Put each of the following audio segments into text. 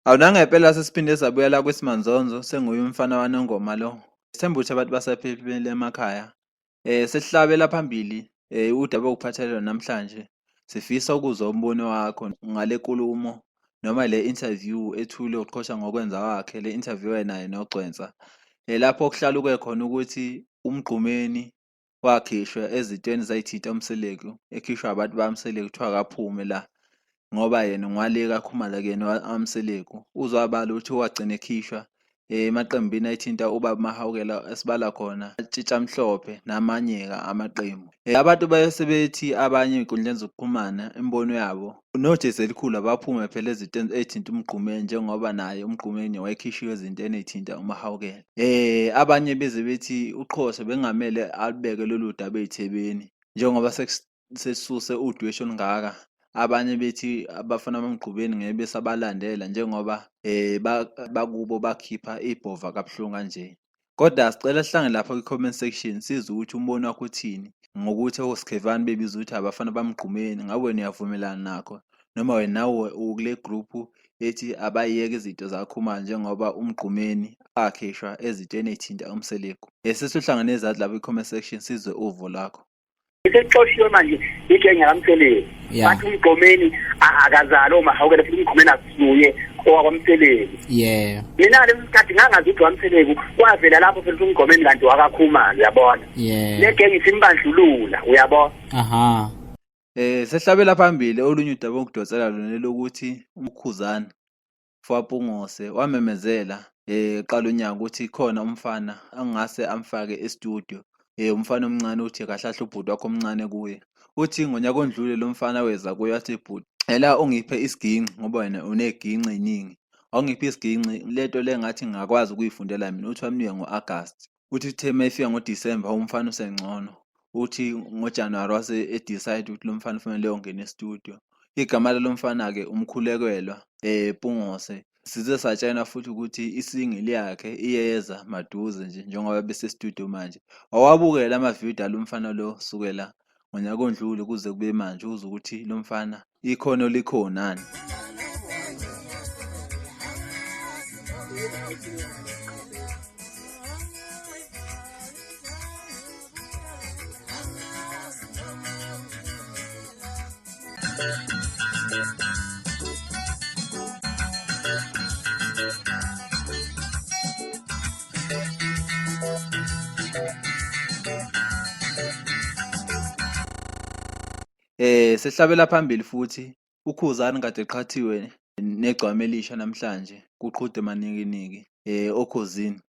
Awunangempela sesiphinde sabuyela kwesimanzonzo senguye umfana waNongoma lo. Sithemba ukuthi abantu basaphephile emakhaya. Sesihlabela phambili udaba okuphathelene namhlanje. Sifisa ukuzwa umbono wakho ngale nkulumo noma le interview ethule uqhosha ngokwenza kwakhe le interview naye noGcwensa. Lapho kuhlaluke khona ukuthi uMgqumeni wakhishwa ezitweni zayithinta uMseleku, ekhishwa abantu baMseleku kuthiwa akaphume la ngoba yena ungwaleka akhumalakene waMseleku. Uzwabala ukuthi wagcina ekhishwa emaqembini ayithinta ubaba Mahawukela esibala khona Tshitsha Mhlophe namanye-ke amaqembu. Abantu bese bethi abanye ey'nkundleni zokuxhumana imibono yabo noJesu elikhulu abaphume phela ezintweni ey'thinta uMgqumeni njengoba naye uMgqumeni wayekhishiwe ezintweni ey'thinta uMahawukela. Abanye beze bethi uXhosa bekungamele alibeke lolu daba ey'thebeni njengoba sesisuse udweshu olungaka. Abanye bethi abafana bakaMgqumeni ngeke besabalandela njengoba bakubo bakhipha ibhova kabuhlungu kanje. Kodwa sicela sihlangane lapha kwi-comment section sizwe ukuthi umbono wakho uthini ngokuthi oSkhevani bebiza ukuthi abafana baMgqumeni. Ngabe wena uyavumelana nakho noma wena nawe ukule group ethi abayiyeke izinto zakhumalo njengoba uMgqumeni akhishwa ezintweni ey'thinta uMseleku? Sesihlangane ezansi lapha kwi-comment section sizwe uvo lakho. Isexoshiwe manje igenge laMseleku bathi uMgqumeni akazali oMahawukela futhi uMgqumeni akusuye owakwaMseleku. Mina lesi sikhathi ngangazi ukuthi waMseleku kwavela lapho futhi uMgqumeni kanti wakakhumalo, uyabona. Le genge simbandlulula, uyabona. Sehlabela phambili olunye udaba okudonsela lona lokuthi uMkhuzana Fwapungose wamemezela qala unyaka ukuthi khona umfana angase amfake e-studio. Umfana omncane uthi kahlahla ubhuti wakho omncane kuye. Uthi ngonyaka ondlule lo mfana weza kuye wathi bhuti, ela ungiphe isiginci ngoba wena uneginci eziningi. Awungiphe isiginci lento le ngathi ngakwazi ukuyifundela mina. Uthi wamnika ngo-August. Uthi thema efika ngoDisemba umfana usengcono. Uthi ngoJanuwari wase decide ukuthi lo mfana kufanele ongena e-studio. Igama lomfana ke uMkhulekelwa Pungose. Size satshena futhi ukuthi isingili yakhe iyeza maduze nje njengoba bese studio manje. Awabukela ama-video alomfana lo sukela ngonyaka ondlule kuze kube manje uzwe ukuthi lo mfana ikhono likhonani. Sehlabela phambili futhi uKhuzani kade eqhathiwe negcwama elisha namhlanje kuqhude manikiniki okhozini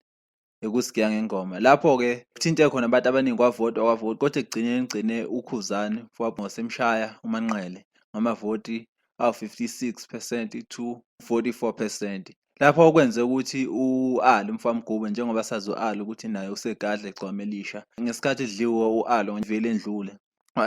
ekusigiya ngengoma. Lapho ke kuthinte khona abantu abaningi kwavotwa kodwa ekugcine uKhuzani wasemshaya uManqele ngamavoti awu-56% to 44%. Lapho okwenze ukuthi u-Ali Mfwamgube njengoba sazi u-Ali ukuthi naye usegadla egcwama elisha. Ngesikhathi edliwe u-Ali ngivele endlule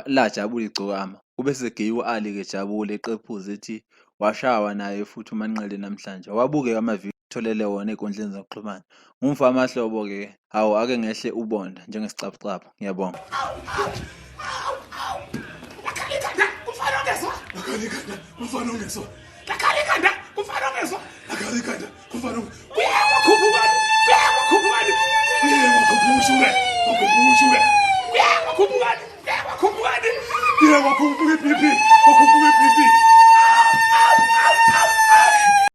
lajabula igcokama. Kube segeyiwe u-Ali ke jabule eqephuza ethi washawa naye futhi uManqele namhlanje. Wabuke amavidiyo tholele wona ey'nkundleni zokuxhumana. Ngumva amahlobo ke hawu ake ngehle ubonda njengesicaphucaphu. Ngiyabonga. Yeah,